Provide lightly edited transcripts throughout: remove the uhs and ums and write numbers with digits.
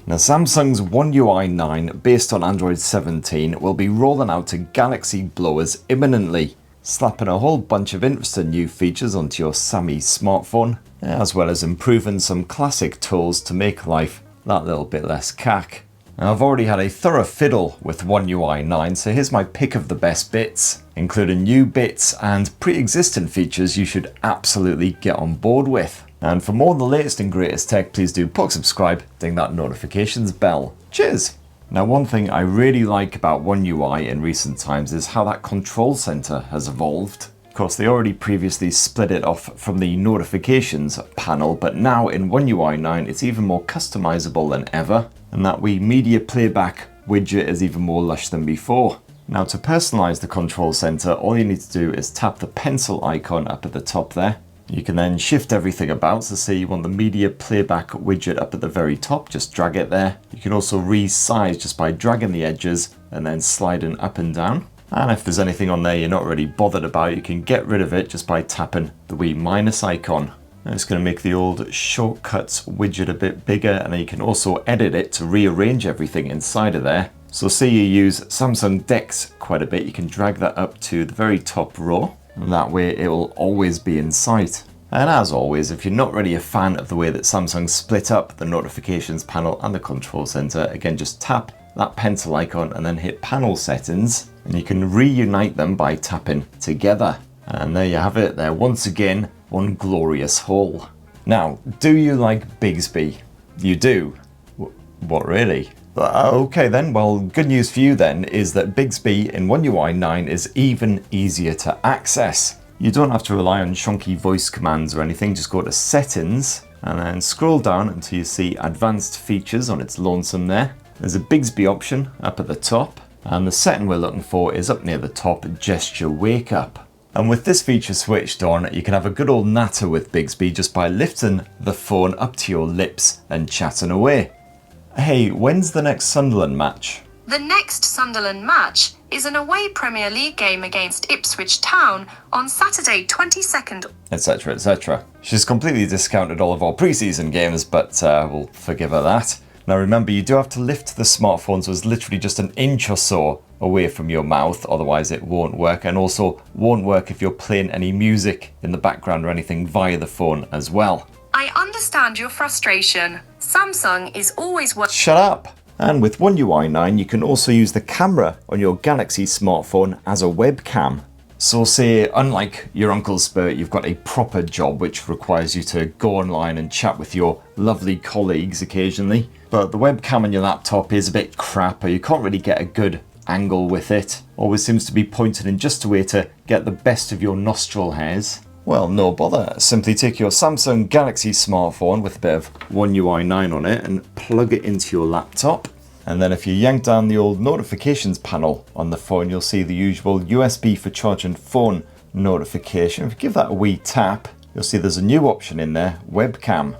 Now Samsung's OneUI 9 based on Android 17 will be rolling out to Galaxy blowers imminently, slapping a whole bunch of interesting new features onto your Sammy smartphone, as well as improving some classic tools to make life that little bit less cack. Now, I've already had a thorough fiddle with OneUI 9, so here's my pick of the best bits, including new bits and pre-existing features you should absolutely get on board with. And for more on the latest and greatest tech, please do subscribe, ding that notifications bell. Cheers! Now, one thing I really like about OneUI in recent times is how that control center has evolved. Of course, they already previously split it off from the notifications panel, but now in OneUI 9 it's even more customizable than ever, and that wee media playback widget is even more lush than before. Now, to personalize the control center, all you need to do is tap the pencil icon up at the top there. You can then shift everything about, so say you want the media playback widget up at the very top, just drag it there. You can also resize just by dragging the edges and then sliding up and down. And if there's anything on there you're not really bothered about, you can get rid of it just by tapping the wee minus icon. Now it's going to make the old shortcuts widget a bit bigger, and then you can also edit it to rearrange everything inside of there. So say you use Samsung Dex quite a bit, you can drag that up to the very top row. And that way it will always be in sight. And as always, if you're not really a fan of the way that Samsung split up the notifications panel and the control center, again just tap that pencil icon and then hit panel settings, and you can reunite them by tapping together. And there you have it, they're once again one glorious whole. Now, do you like Bixby? You do? What really? Okay then, well, good news for you then is that Bixby in OneUI 9 is even easier to access. You don't have to rely on chunky voice commands or anything, just go to settings and then scroll down until you see advanced features on its lonesome there. There's a Bixby option up at the top, and the setting we're looking for is up near the top, gesture wake up. And with this feature switched on, you can have a good old natter with Bixby just by lifting the phone up to your lips and chatting away. Hey, when's the next Sunderland match? The next Sunderland match is an away Premier League game against Ipswich Town on Saturday 22nd. Etc, etc. She's completely discounted all of our pre-season games, but we'll forgive her that. Now remember, you do have to lift the smartphone so it's literally just an inch or so away from your mouth, otherwise it won't work, and also won't work if you're playing any music in the background or anything via the phone as well. I understand your frustration. Samsung is always Shut up! And with OneUI 9 you can also use the camera on your Galaxy smartphone as a webcam. So say, unlike your Uncle Spirit, you've got a proper job which requires you to go online and chat with your lovely colleagues occasionally, but the webcam on your laptop is a bit crap, or you can't really get a good angle with it. Always seems to be pointed in just a way to get the best of your nostril hairs. Well, no bother. Simply take your Samsung Galaxy smartphone with a bit of OneUI 9 on it and plug it into your laptop. And then if you yank down the old notifications panel on the phone, you'll see the usual USB for charging phone notification. If you give that a wee tap, you'll see there's a new option in there, Webcam.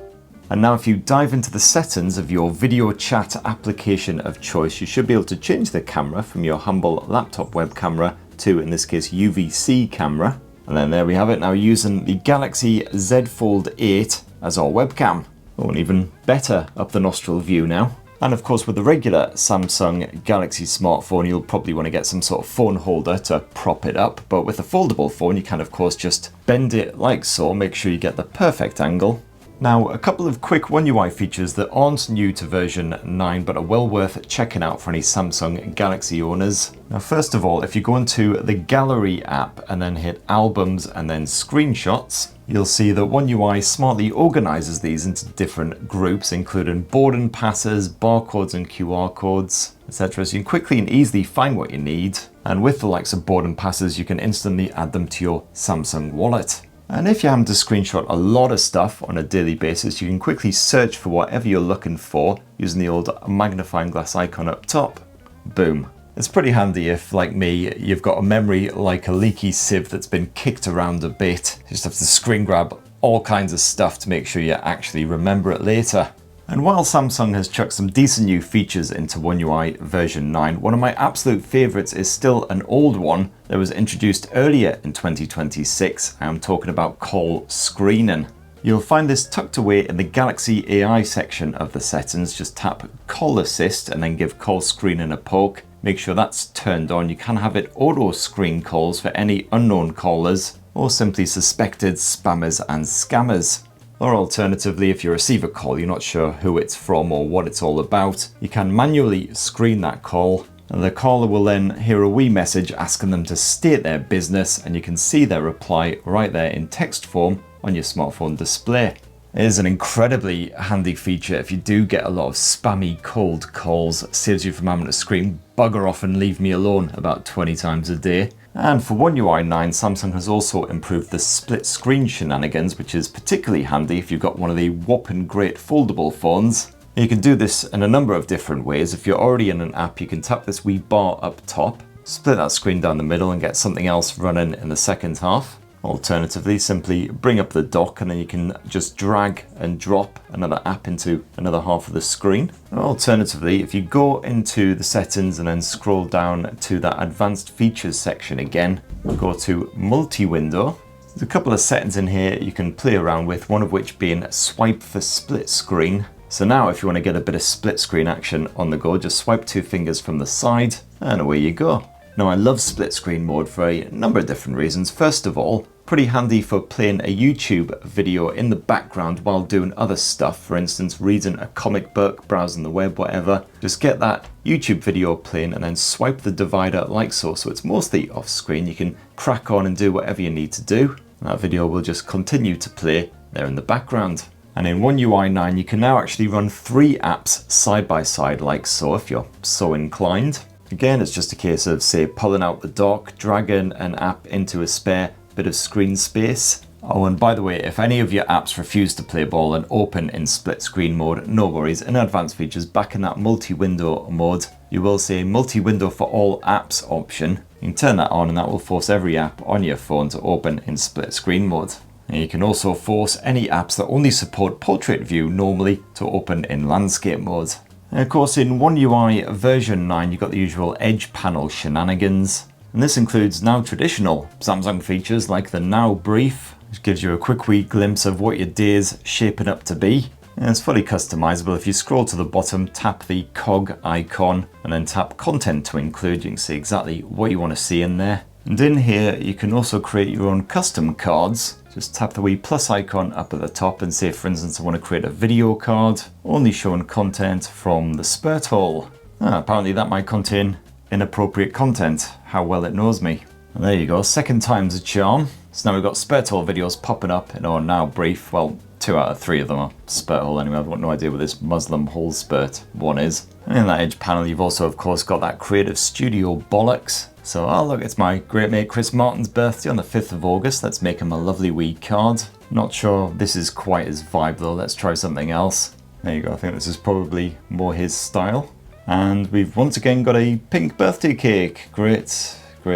And now if you dive into the settings of your video chat application of choice, you should be able to change the camera from your humble laptop web camera to, in this case, UVC camera. And then there we have it, now using the Galaxy Z Fold 8 as our webcam. Oh, and even better up the nostril view now. And of course with the regular Samsung Galaxy smartphone you'll probably want to get some sort of phone holder to prop it up, but with a foldable phone you can of course just bend it like so, make sure you get the perfect angle. Now, a couple of quick OneUI features that aren't new to version 9 but are well worth checking out for any Samsung Galaxy owners. Now, first of all, if you go into the Gallery app and then hit Albums and then Screenshots, you'll see that OneUI smartly organizes these into different groups, including boarding passes, barcodes and QR codes, etc. So you can quickly and easily find what you need. And with the likes of boarding passes, you can instantly add them to your Samsung wallet. And if you're having to screenshot a lot of stuff on a daily basis, you can quickly search for whatever you're looking for using the old magnifying glass icon up top. Boom. It's pretty handy if, like me, you've got a memory like a leaky sieve that's been kicked around a bit. You just have to screen grab all kinds of stuff to make sure you actually remember it later. And while Samsung has chucked some decent new features into OneUI version 9, one of my absolute favorites is still an old one that was introduced earlier in 2026. I'm talking about call screening. You'll find this tucked away in the Galaxy AI section of the settings. Just tap Call Assist and then give call screening a poke. Make sure that's turned on. You can have it auto screen calls for any unknown callers or simply suspected spammers and scammers. Or alternatively, if you receive a call, you're not sure who it's from or what it's all about, you can manually screen that call, and the caller will then hear a wee message asking them to state their business, and you can see their reply right there in text form on your smartphone display. It is an incredibly handy feature if you do get a lot of spammy cold calls. It saves you from having to scream "bugger off and leave me alone" about 20 times a day. And for One UI 9, Samsung has also improved the split screen shenanigans, which is particularly handy if you've got one of the whopping great foldable phones. You can do this in a number of different ways. If you're already in an app, you can tap this wee bar up top, split that screen down the middle and get something else running in the second half. Alternatively, simply bring up the dock and then you can just drag and drop another app into another half of the screen. Alternatively, if you go into the settings and then scroll down to that advanced features section again, go to multi-window. There's a couple of settings in here you can play around with, one of which being swipe for split screen. So now if you want to get a bit of split screen action on the go, just swipe 2 fingers from the side and away you go. Now I love split screen mode for a number of different reasons. First of all, pretty handy for playing a YouTube video in the background while doing other stuff. For instance, reading a comic book, browsing the web, whatever. Just get that YouTube video playing and then swipe the divider like so. So it's mostly off screen. You can crack on and do whatever you need to do. That video will just continue to play there in the background. And in One UI 9, you can now actually run 3 apps side by side like so if you're so inclined. Again, it's just a case of, say, pulling out the dock, dragging an app into a spare bit of screen space. Oh, and by the way, if any of your apps refuse to play ball and open in split screen mode, no worries. In advanced features, back in that multi-window mode, you will see a multi-window for all apps option. You can turn that on and that will force every app on your phone to open in split screen mode. And you can also force any apps that only support portrait view normally to open in landscape mode. And of course, in One UI version 9, you've got the usual edge panel shenanigans. And this includes now traditional Samsung features like the Now Brief, which gives you a quick wee glimpse of what your day's shaping up to be. And it's fully customizable. If you scroll to the bottom, tap the cog icon and then tap content to include. You can see exactly what you want to see in there. And in here, you can also create your own custom cards. Just tap the wee plus icon up at the top and say, for instance, I want to create a video card, only showing content from the Spurt hole. Apparently that might contain inappropriate content. How well it knows me. And there you go, second time's a charm. So now we've got Spurt hole videos popping up in our Now Brief. Well, 2 out of 3 of them are Spurt hole anyway. I've got no idea what this Muslim hole spurt one is. And in that edge panel, you've also, of course, got that Creative Studio bollocks. So, oh look, it's my great mate Chris Martin's birthday on the 5th of August. Let's make him a lovely wee card. Not sure this is quite his vibe though. Let's try something else. There you go. I think this is probably more his style. And we've once again got a pink birthday cake. Great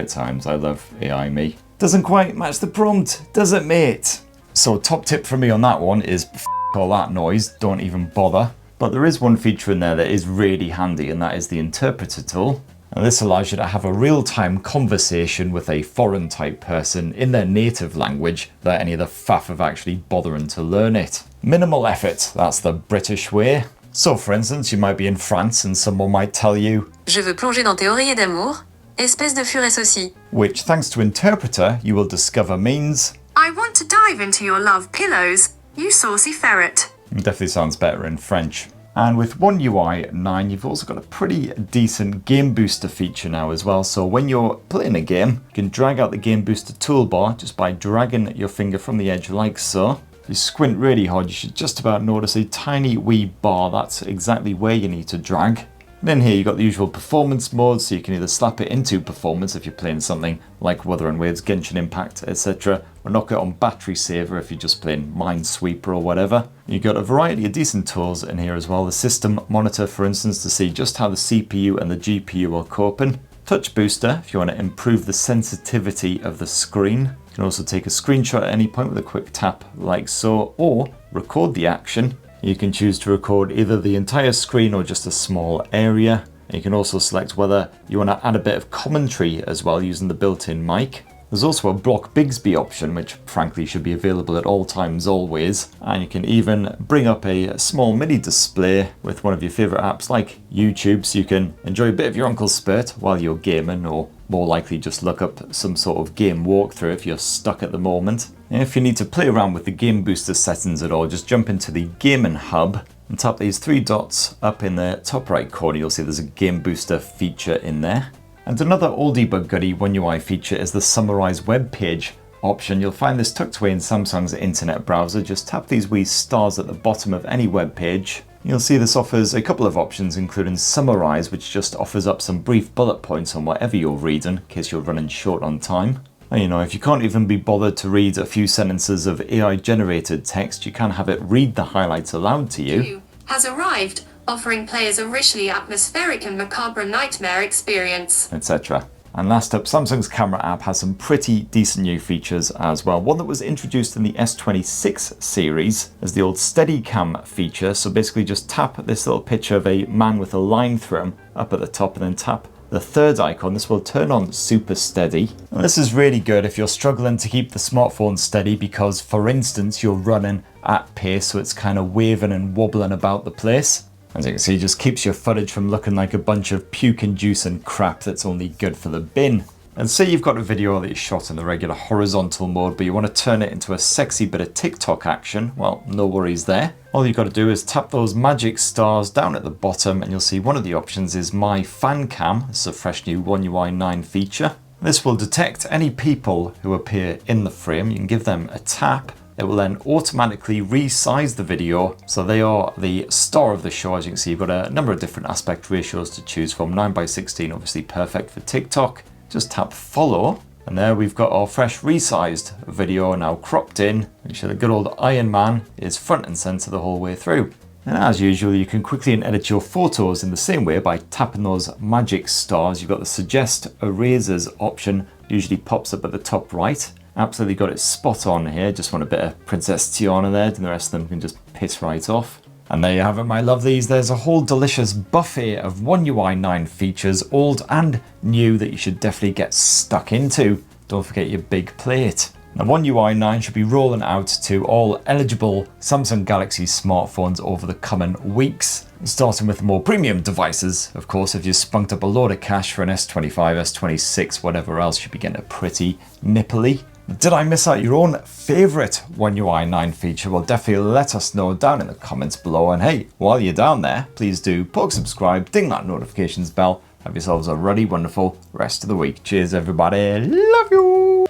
times. I love AI me. Doesn't quite match the prompt, does it, mate? So top tip from me on that one is f all that noise. Don't even bother. But there is one feature in there that is really handy, and that is the interpreter tool. And this allows you to have a real-time conversation with a foreign type person in their native language without any of the faff of actually bothering to learn it. Minimal effort, that's the British way. So for instance, you might be in France and someone might tell you, Je veux plonger dans tes oreillers d'amour, espèce de furet saucie. Which thanks to interpreter, you will discover means, I want to dive into your love pillows, you saucy ferret. It definitely sounds better in French. And with One UI 9, you've also got a pretty decent game booster feature now as well. So when you're playing a game, you can drag out the game booster toolbar just by dragging your finger from the edge like so. If you squint really hard, you should just about notice a tiny wee bar. That's exactly where you need to drag. And then here you've got the usual performance mode, so you can either slap it into performance if you're playing something like Wuthering Waves, Genshin Impact, etc. Or knock it on battery saver if you're just playing Minesweeper or whatever. You've got a variety of decent tools in here as well. The system monitor, for instance, to see just how the CPU and the GPU are coping. Touch booster, if you want to improve the sensitivity of the screen. You can also take a screenshot at any point with a quick tap like so, or record the action. You can choose to record either the entire screen or just a small area. You can also select whether you want to add a bit of commentary as well using the built-in mic. There's also a block Bixby option, which frankly should be available at all times always. And you can even bring up a small mini display with one of your favorite apps like YouTube, so you can enjoy a bit of your uncle's spurt while you're gaming, or more likely just look up some sort of game walkthrough if you're stuck at the moment. And if you need to play around with the game booster settings at all, just jump into the gaming hub and tap these 3 dots up in the top right corner. You'll see there's a game booster feature in there. And another oldie but goodie OneUI feature is the Summarise web page option. You'll find this tucked away in Samsung's internet browser. Just tap these wee stars at the bottom of any web page. You'll see this offers a couple of options, including Summarise, which just offers up some brief bullet points on whatever you're reading in case you're running short on time. And, you know, if you can't even be bothered to read a few sentences of AI generated text, you can have it read the highlights aloud to you. Has arrived, offering players a richly atmospheric and macabre nightmare experience, etc. And last up, Samsung's camera app has some pretty decent new features as well. One that was introduced in the S26 series is the old Steadicam feature. So basically just tap this little picture of a man with a line through him up at the top, and then tap the third icon. This will turn on super steady. And this is really good if you're struggling to keep the smartphone steady because, for instance, you're running at pace, so it's kind of waving and wobbling about the place. As you can see, it just keeps your footage from looking like a bunch of puke-inducing crap that's only good for the bin. And say you've got a video that you shot in the regular horizontal mode, but you want to turn it into a sexy bit of TikTok action, well, no worries there. All you've got to do is tap those magic stars down at the bottom, and you'll see one of the options is My Fancam. This is a fresh new OneUI 9 feature. This will detect any people who appear in the frame. You can give them a tap. It will then automatically resize the video, so they are the star of the show. As you can see, you've got a number of different aspect ratios to choose from. 9:16, obviously perfect for TikTok. Just tap follow, and there we've got our fresh resized video now cropped in. Make sure the good old Iron Man is front and center the whole way through. And as usual, you can quickly edit your photos in the same way by tapping those magic stars. You've got the suggest erasers option, usually pops up at the top right. Absolutely got it spot on here. Just want a bit of Princess Tiana there, and the rest of them can just piss right off. And there you have it, my lovelies. There's a whole delicious buffet of OneUI 9 features, old and new, that you should definitely get stuck into. Don't forget your big plate. Now, OneUI 9 should be rolling out to all eligible Samsung Galaxy smartphones over the coming weeks. Starting with the more premium devices, of course. If you spunked up a load of cash for an S25, S26, whatever else, you'd be getting it pretty nipply. Did I miss out your own favourite OneUI 9 feature? Well, definitely let us know down in the comments below. And hey, while you're down there, please do poke subscribe, ding that notifications bell. Have yourselves a ruddy, wonderful rest of the week. Cheers, everybody. Love you.